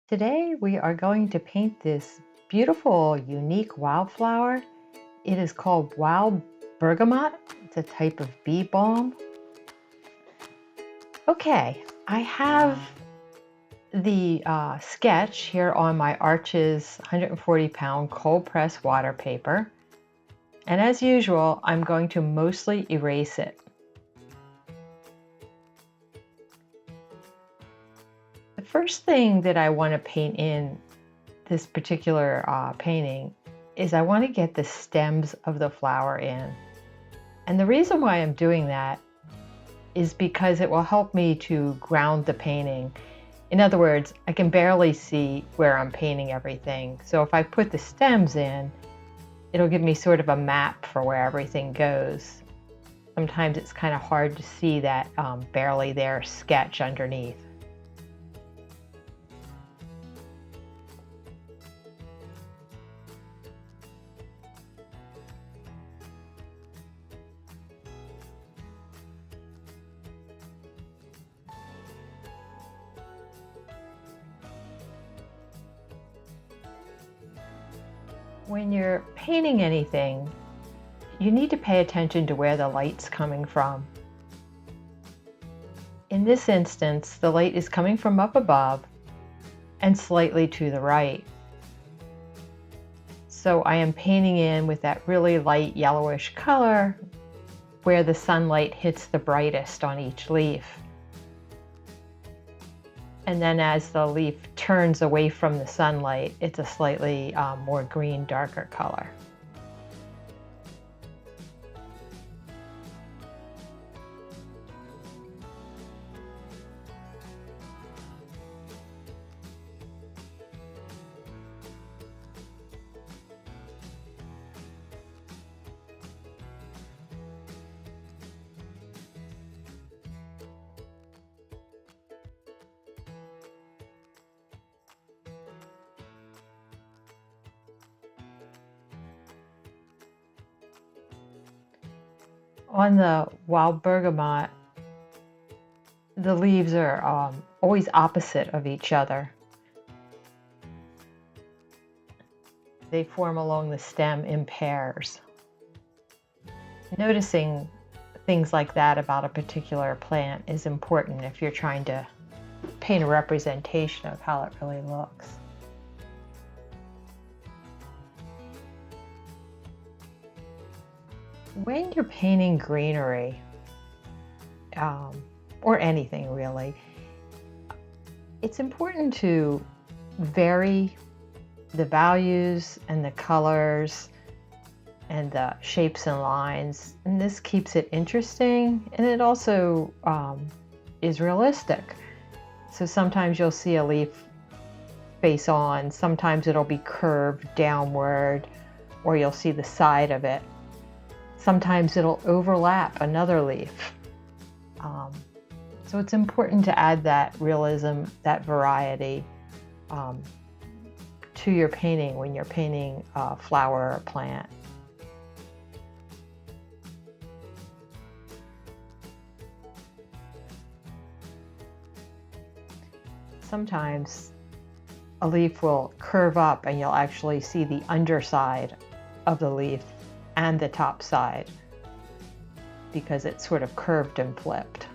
Today we are going to paint this beautiful, unique wildflower. It is called wild bergamot. It's a type of bee balm. Okay, I have the sketch here on my Arches 140-pound cold press water paper. And as usual, I'm going to mostly erase it. The first thing that I want to paint in this particular painting is I want to get the stems of the flower in. And the reason why I'm doing that is because it will help me to ground the painting. In other words, I can barely see where I'm painting everything. So if I put the stems in, it'll give me sort of a map for where everything goes. Sometimes it's kind of hard to see that barely there sketch underneath. When you're painting anything, you need to pay attention to where the light's coming from. In this instance, the light is coming from up above and slightly to the right. So I am painting in with that really light yellowish color where the sunlight hits the brightest on each leaf. And then as the leaf turns away from the sunlight, it's a slightly more green, darker color. On the wild bergamot, the leaves are always opposite of each other. They form along the stem in pairs. Noticing things like that about a particular plant is important if you're trying to paint a representation of how it really looks. When you're painting greenery, or anything really, it's important to vary the values and the colors and the shapes and lines, and this keeps it interesting, and it also is realistic. So sometimes you'll see a leaf face on, sometimes it'll be curved downward, or you'll see the side of it. Sometimes it'll overlap another leaf. So it's important to add that realism, that variety to your painting when you're painting a flower or plant. Sometimes a leaf will curve up and you'll actually see the underside of the leaf and the top side because it's sort of curved and flipped.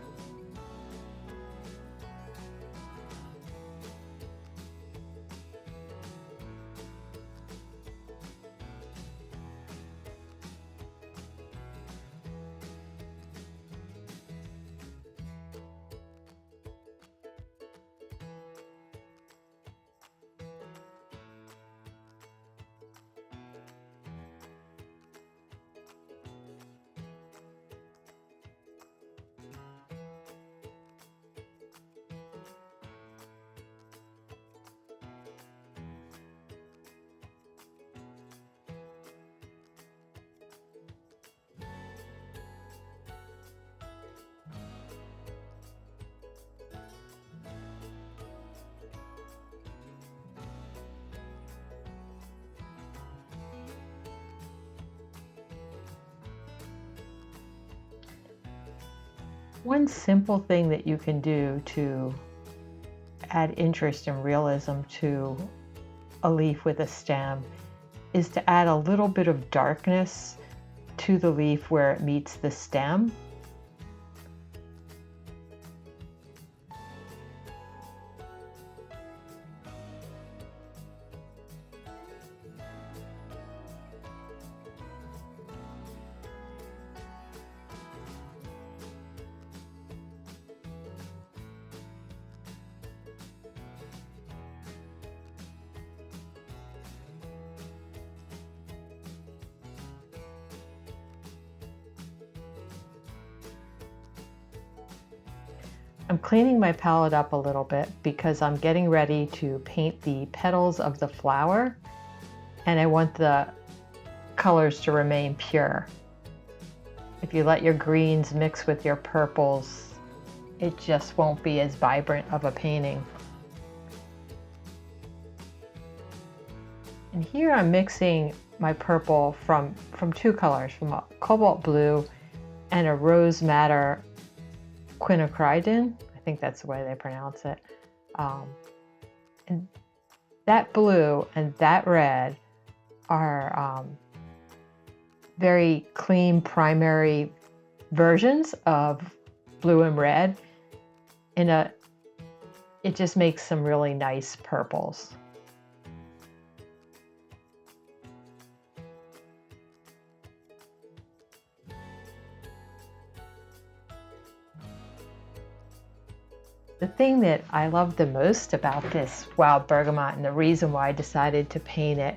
One simple thing that you can do to add interest and realism to a leaf with a stem is to add a little bit of darkness to the leaf where it meets the stem. I'm cleaning my palette up a little bit because I'm getting ready to paint the petals of the flower, and I want the colors to remain pure. If you let your greens mix with your purples, it just won't be as vibrant of a painting. And here I'm mixing my purple from two colors, from a cobalt blue and a rose madder quinacridin. I think that's the way they pronounce it. And that blue and that red are very clean primary versions of blue and red. It just makes some really nice purples. The thing that I love the most about this wild bergamot, and the reason why I decided to paint it,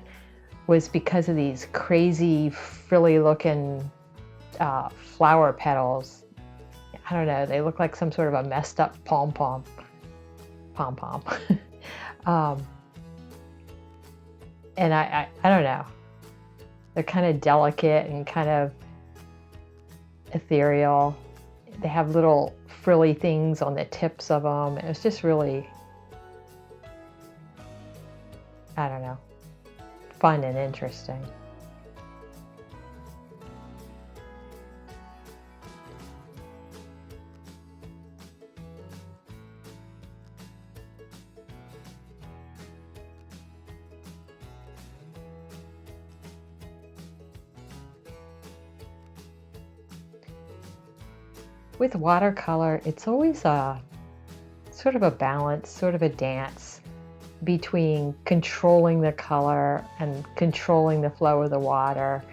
was because of these crazy frilly looking flower petals. I don't know, they look like some sort of a messed up pom-pom. And I don't know, they're kind of delicate and kind of ethereal. They have little frilly things on the tips of them. It was just really, I don't know, fun and interesting. With watercolor, it's always a sort of a balance, sort of a dance between controlling the color and controlling the flow of the water,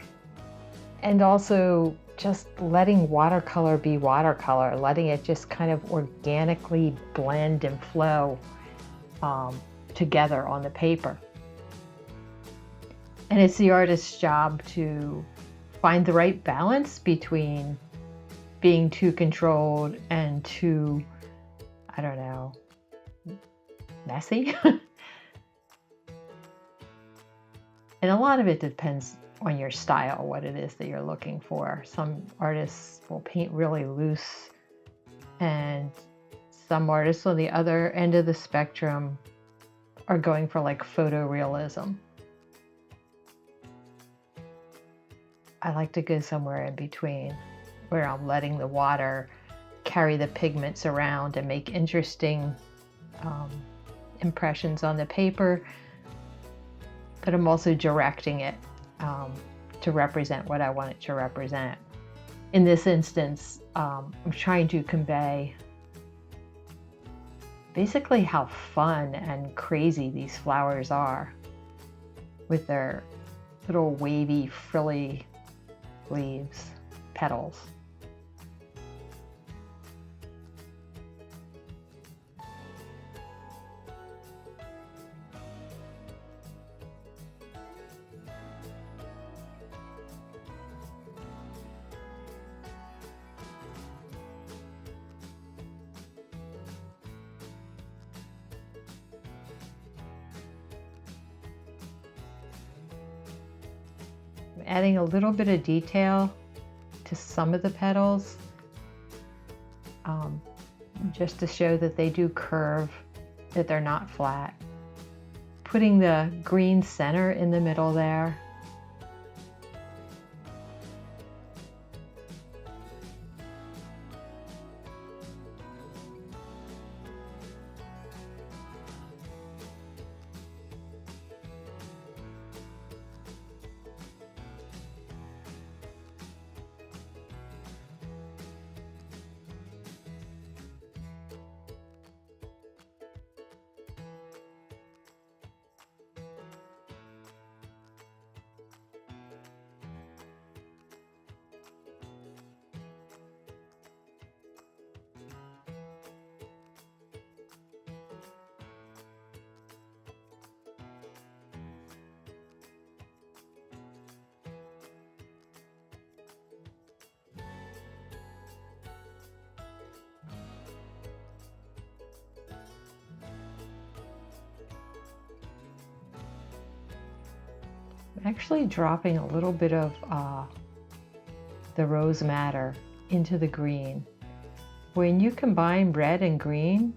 and also just letting watercolor be watercolor, letting it just kind of organically blend and flow together on the paper. And it's the artist's job to find the right balance between being too controlled and too, I don't know, messy. And a lot of it depends on your style, what it is that you're looking for. Some artists will paint really loose, and some artists on the other end of the spectrum are going for like photorealism. I like to go somewhere in between, where I'm letting the water carry the pigments around and make interesting impressions on the paper, but I'm also directing it to represent what I want it to represent. In this instance, I'm trying to convey basically how fun and crazy these flowers are, with their little wavy, frilly leaves, petals. I'm adding a little bit of detail to some of the petals, just to show that they do curve, that they're not flat. Putting the green center in the middle there. actually dropping a little bit of the rose madder into the green. When you combine red and green,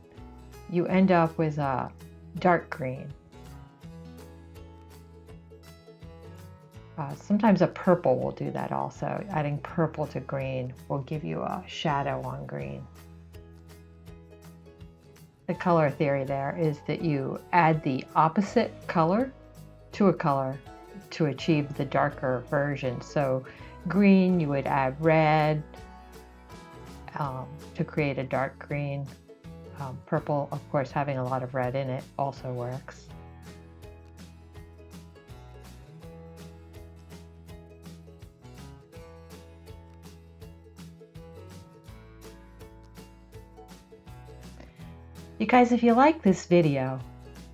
you end up with a dark green. Sometimes a purple will do that also. Adding purple to green will give you a shadow on green. The color theory there is that you add the opposite color to a color to achieve the darker version. So green, you would add red to create a dark green. Purple, of course, having a lot of red in it also works. You guys, if you like this video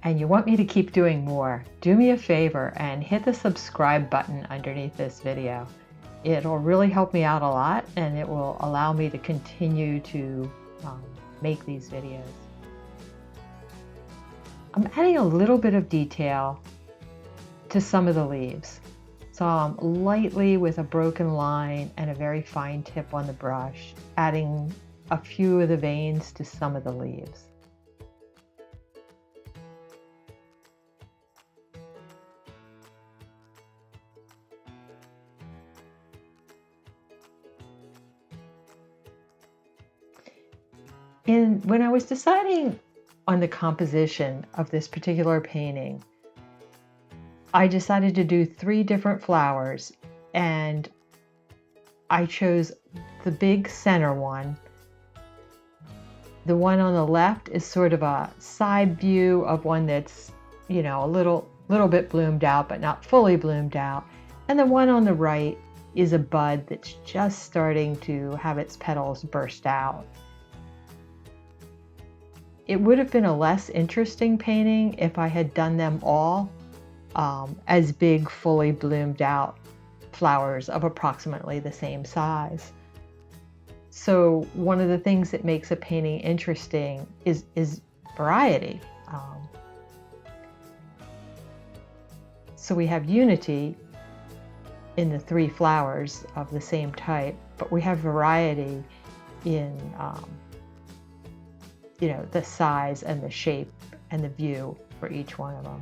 and you want me to keep doing more, do me a favor and hit the subscribe button underneath this video. It'll really help me out a lot, and it will allow me to continue to make these videos. I'm adding a little bit of detail to some of the leaves. So I'm lightly with a broken line and a very fine tip on the brush, adding a few of the veins to some of the leaves. When I was deciding on the composition of this particular painting, I decided to do 3 different flowers, and I chose the big center one. The one on the left is sort of a side view of one that's, you know, a little bit bloomed out, but not fully bloomed out. And the one on the right is a bud that's just starting to have its petals burst out. It would have been a less interesting painting if I had done them all as big, fully bloomed out flowers of approximately the same size. So one of the things that makes a painting interesting is variety. So we have unity in the 3 flowers of the same type, but we have variety in you know, the size and the shape and the view for each one of them.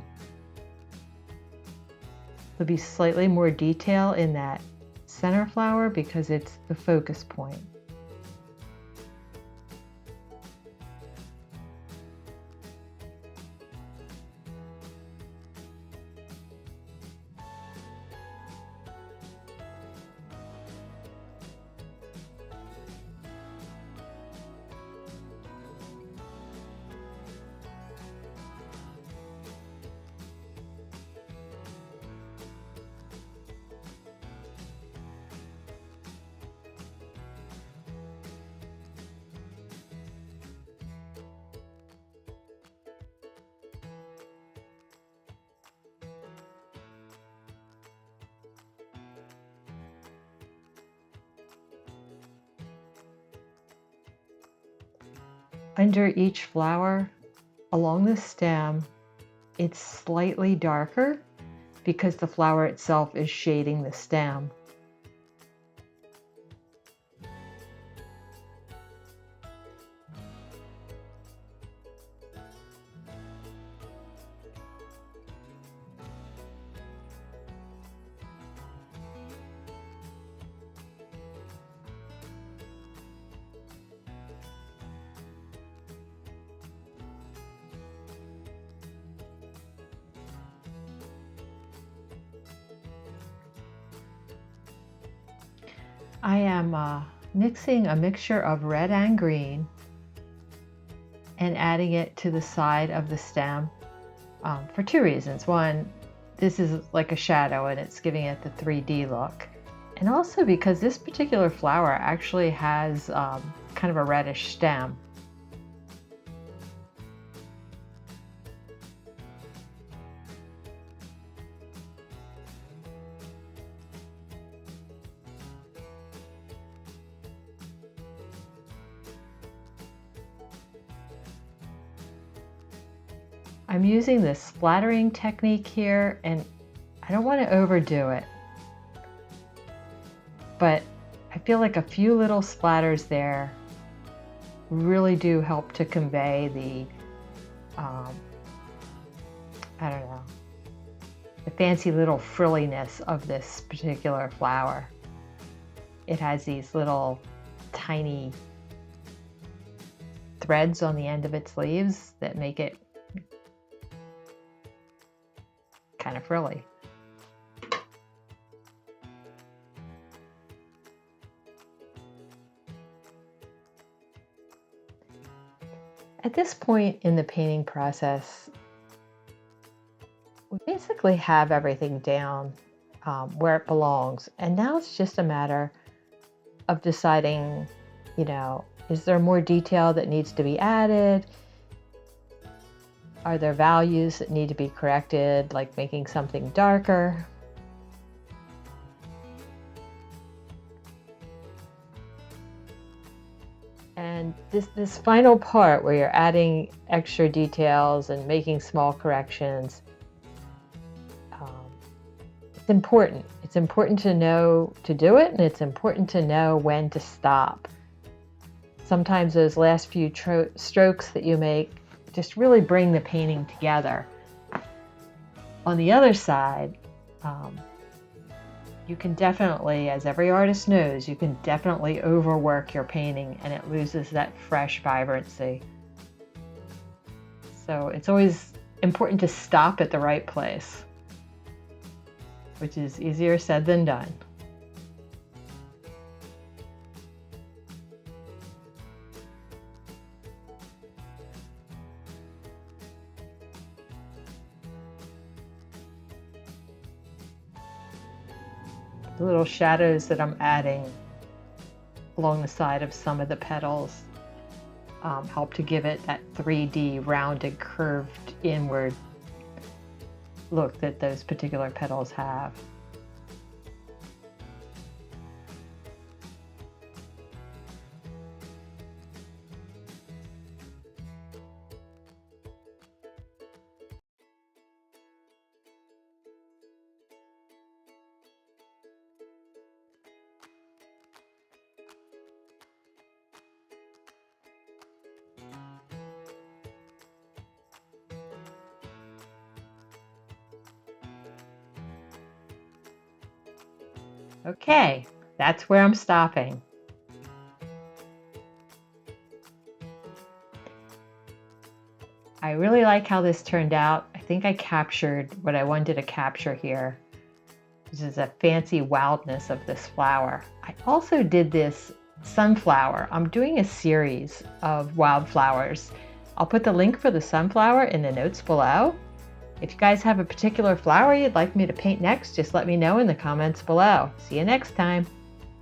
There'll be slightly more detail in that center flower because it's the focus point. Under each flower, along the stem, it's slightly darker because the flower itself is shading the stem. I am mixing a mixture of red and green and adding it to the side of the stem for 2 reasons. One, this is like a shadow and it's giving it the 3D look. And also because this particular flower actually has kind of a reddish stem. I'm using this splattering technique here, and I don't want to overdo it, but I feel like a few little splatters there really do help to convey the, I don't know, the fancy little frilliness of this particular flower. It has these little tiny threads on the end of its leaves that make it kind of frilly. At this point in the painting process, we basically have everything down where it belongs. And now it's just a matter of deciding, you know, is there more detail that needs to be added? Are there values that need to be corrected, like making something darker? And this final part where you're adding extra details and making small corrections, it's important. It's important to know to do it, and it's important to know when to stop. Sometimes those last few strokes that you make just really bring the painting together. On the other side, you can definitely, as every artist knows, you can definitely overwork your painting and it loses that fresh vibrancy. So it's always important to stop at the right place, which is easier said than done. The little shadows that I'm adding along the side of some of the petals help to give it that 3D rounded, curved inward look that those particular petals have. Okay, that's where I'm stopping. I really like how this turned out. I think I captured what I wanted to capture here. This is a fancy wildness of this flower. I also did this sunflower. I'm doing a series of wildflowers. I'll put the link for the sunflower in the notes below. If you guys have a particular flower you'd like me to paint next, just let me know in the comments below. See you next time.